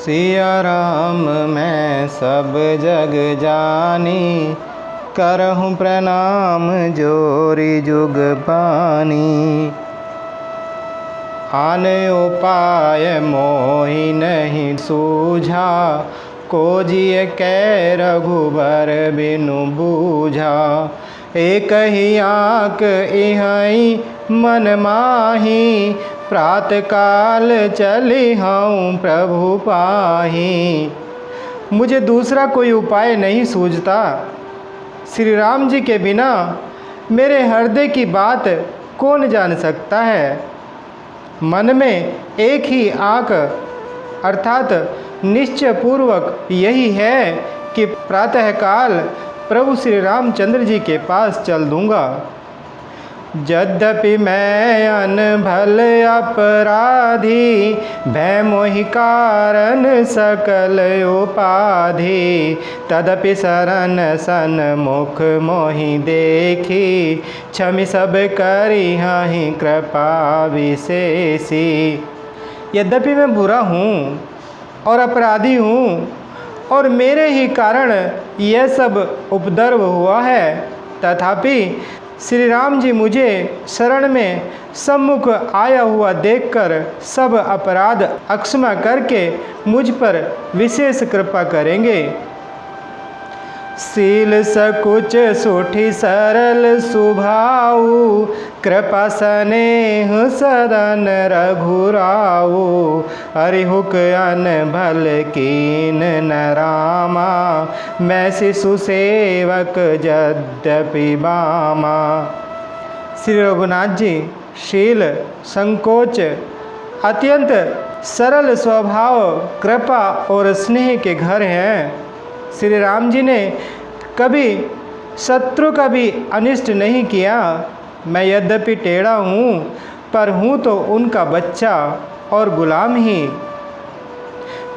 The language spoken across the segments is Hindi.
सिया राम मैं सब जग जानी, करहूँ प्रणाम जोरी जुग पानी। आन उपाय मोहि नहीं सूझा, को जिय कै रघुबर बिनु बूझा। एक ही आँख इहई मन माही, प्रात काल चली हूँ प्रभु पाही। मुझे दूसरा कोई उपाय नहीं सूझता। श्री राम जी के बिना मेरे हृदय की बात कौन जान सकता है। मन में एक ही आँख अर्थात निश्चय पूर्वक यही है कि प्रातःकाल प्रभु श्री रामचंद्र जी के पास चल दूँगा। यद्यपि मैं अनभल अपराधी, भय मोहि कारण सकल उपाधि। तदपि शरण सन्मुख मोहि देखी, क्षमि सब करिहहि कृपा विशेषी। यद्यपि मैं बुरा हूँ और अपराधी हूँ और मेरे ही कारण यह सब उपद्रव हुआ है, तथापि श्री राम जी मुझे शरण में सम्मुख आया हुआ देखकर सब अपराध अक्षमा करके मुझ पर विशेष कृपा करेंगे। शील सकुच सुठी सरल सुभाऊ, कृपा स्नेह सदन रघुराऊ। हरिहुक अनभल कीन न रामा, मैं शिशु सेवक यद्यपि बामा। श्री रघुनाथ जी शील संकोच अत्यंत सरल स्वभाव कृपा और स्नेह के घर हैं। श्री राम जी ने कभी शत्रु का भी अनिष्ट नहीं किया। मैं यद्यपि टेढ़ा हूँ पर हूँ तो उनका बच्चा और गुलाम ही।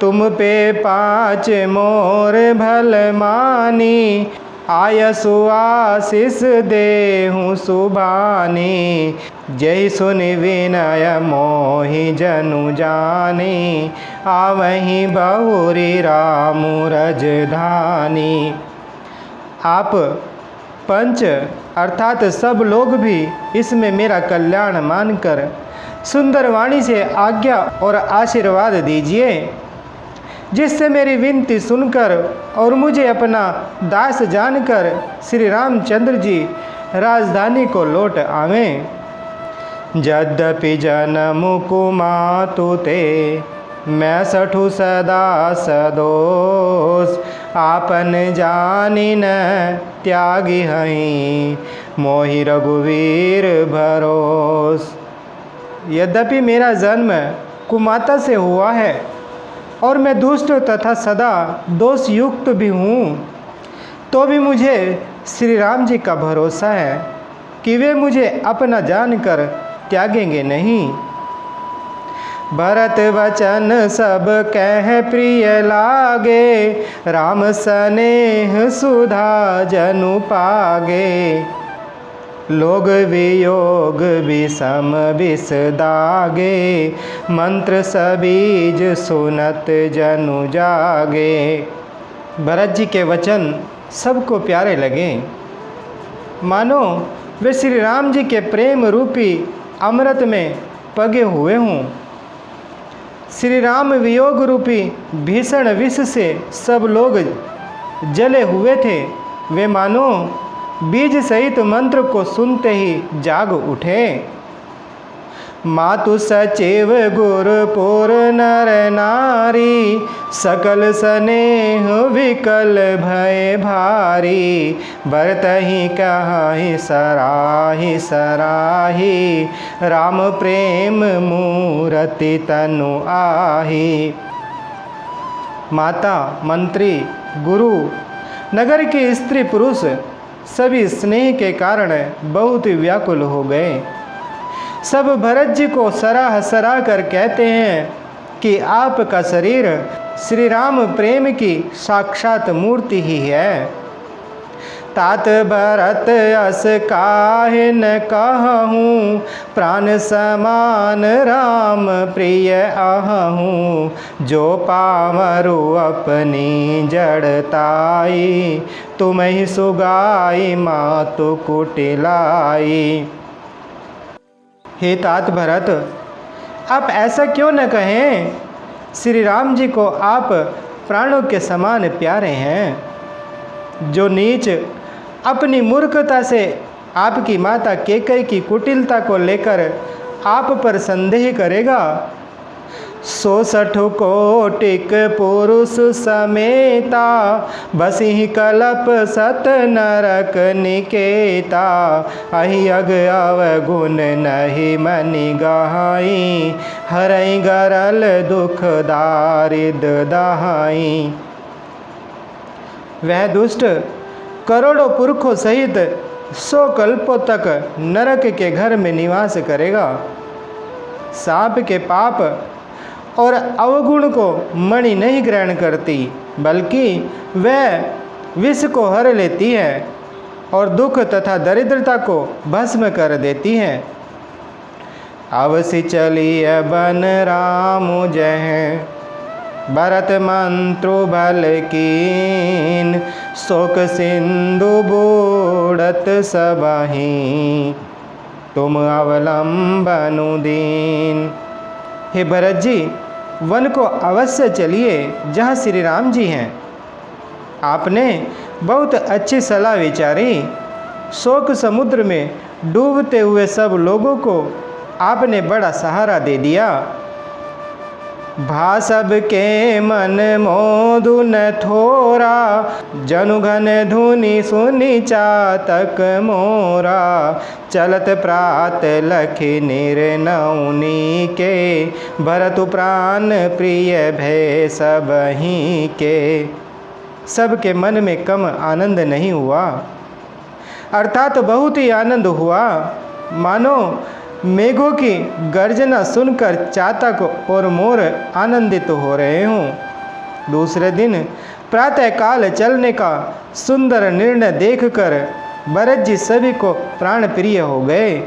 तुम पे पाँच मोर भल मानी, आयसु आशीष देहूँ सुबानी। जय सुनि विनय मोहि जनु जानी, आवहीं बहुरी राम रजधानी। आप पंच अर्थात सब लोग भी इसमें मेरा कल्याण मानकर सुंदर वाणी से आज्ञा और आशीर्वाद दीजिए, जिससे मेरी विनती सुनकर और मुझे अपना दास जानकर श्री रामचंद्र जी राजधानी को लौट आवें। यद्यपि जन्म कुमातु ते, मैं सठु सदा सदोष। आपन जानि न त्यागी हहीं, मोहि रघुवीर भरोस। यद्यपि मेरा जन्म कुमाता से हुआ है और मैं दुष्ट तथा सदा दोष युक्त भी हूँ, तो भी मुझे श्री राम जी का भरोसा है कि वे मुझे अपना जानकर त्यागेंगे नहीं। भरत वचन सब कह प्रिय लागे, राम स्नेह सुधा जनु पागे। लोग वियोग विषम विष दागे, मंत्र सबीज सुनत जनु जागे। भरत जी के वचन सबको प्यारे लगे, मानो वे श्री राम जी के प्रेम रूपी अमृत में पगे हुए हों। श्री राम वियोग रूपी भीषण विष से सब लोग जले हुए थे। वे मानो बीज सहित मंत्र को सुनते ही जाग उठे। मातु सचिव गुरपुर नर नारी, सकल स्नेह विकल भय भारी। बरतहि कहि सराहि सराही, राम प्रेम मूरति तनु आही। माता, मंत्री, गुरु, नगर के स्त्री पुरुष सभी स्नेह के कारण बहुत व्याकुल हो गए। सब भरत जी को सराह सराह कर कहते हैं कि आपका शरीर श्री राम प्रेम की साक्षात मूर्ति ही है। तात भरत अस काहे न कहूँ, प्राण समान राम प्रिय आहूँ। जो पावरु अपनी जड़ताई, तुम ही सुगाई मातु कुटिलाई। हे तात भरत, आप ऐसा क्यों न कहें, श्री राम जी को आप प्राणों के समान प्यारे हैं। जो नीच अपनी मूर्खता से आपकी माता कैकेयी की कुटिलता को लेकर आप पर संदेह करेगा, 66 कोटिक पुरुष समेता, बसी कलप सत नरक निकेता। अहि अग अवगुण नहीं मनि गहाई, हरई गरल दुख दारिद दहाई। वह दुष्ट करोड़ों पुरखों सहित 100 कल्पों तक नरक के घर में निवास करेगा। सांप के पाप और अवगुण को मणि नहीं ग्रहण करती, बल्कि वह विष को हर लेती है और दुख तथा दरिद्रता को भस्म कर देती है। अवसि चलिय बन राम जह, भरत मंत्रु भल कीन। शोक सिंधु बूढ़त सबहि, तुम अवलंबनु दीन। हे भरत जी, वन को अवश्य चलिए जहाँ श्री राम जी हैं। आपने बहुत अच्छी सलाह विचारी। शोक समुद्र में डूबते हुए सब लोगों को आपने बड़ा सहारा दे दिया। भा सब के मन मोदु न थोरा, जनु घन धुनि सुनि चातक मोरा। चलत प्रात लखि निर्नौनी के, भरतु प्राण प्रिय भय सबहि के। सबके मन में कम आनंद नहीं हुआ, अर्थात बहुत ही आनंद हुआ। मानो मेघों की गर्जना सुनकर चातक और मोर आनंदित हो रहे हों। दूसरे दिन प्रातःकाल चलने का सुंदर निर्णय देखकर भरत जी सभी को प्राण प्रिय हो गए।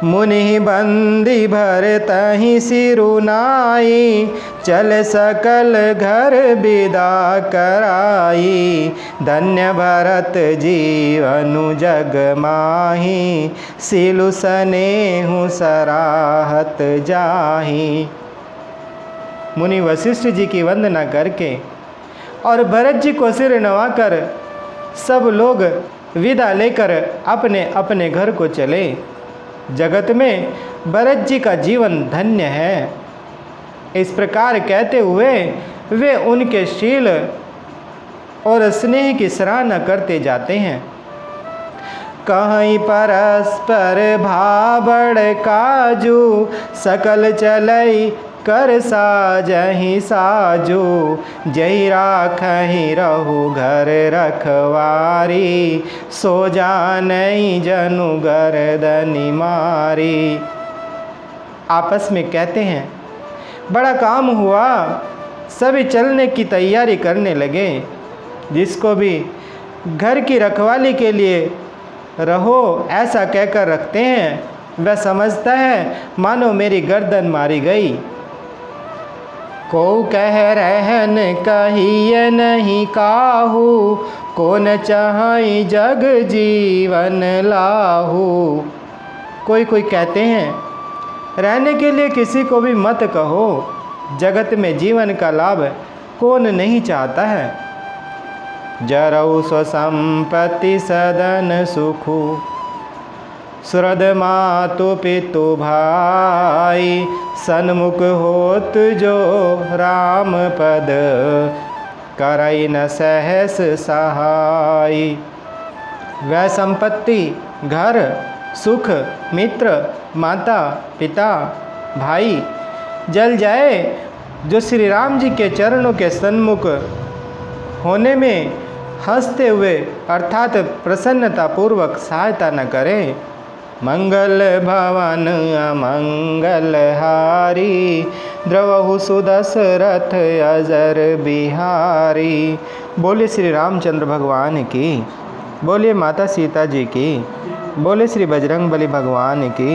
मुनि बंदी भरतहि सिरुनाई, चल सकल घर विदा कराई। धन्य भरत जीवनु जग माही, सिलु सनेहु सराहत जाही। मुनि वशिष्ठ जी की वंदना करके और भरत जी को सिर नवाकर सब लोग विदा लेकर अपने अपने घर को चले। जगत में भरत जी का जीवन धन्य है। इस प्रकार कहते हुए वे उनके शील और स्नेह की सराहना करते जाते हैं। कहीं परस्पर भाबड़ काजू, सकल चलई कर साजहि साजू। जहि राखहि रहु घर रखवारी, सो जानई जनु गर्दनि मारी। आपस में कहते हैं, बड़ा काम हुआ। सभी चलने की तैयारी करने लगे। जिसको भी घर की रखवाली के लिए रहो ऐसा कहकर रखते हैं, वह समझता है मानो मेरी गर्दन मारी गई। को कह रहन कहिए नहीं काहू, को न चाहई जग जीवन लाहू। कोई कोई कहते हैं, रहने के लिए किसी को भी मत कहो, जगत में जीवन का लाभ कौन नहीं चाहता है। जरऊ स्व संपत्ति सदन सुखु, सुरद मातु पितु भाई। सन्मुख होत जो राम पद, करई न सहस सहाय। वह संपत्ति, घर, सुख, मित्र, माता, पिता, भाई जल जाए जो श्री राम जी के चरणों के सन्मुख होने में हंसते हुए अर्थात प्रसन्नता पूर्वक सहायता न करें। मंगल भवन अमंगल हारी, द्रवहु सुदशरथ अजर बिहारी। बोले श्री रामचंद्र भगवान की, बोले माता सीता जी की, बोले श्री बजरंग बली भगवान की।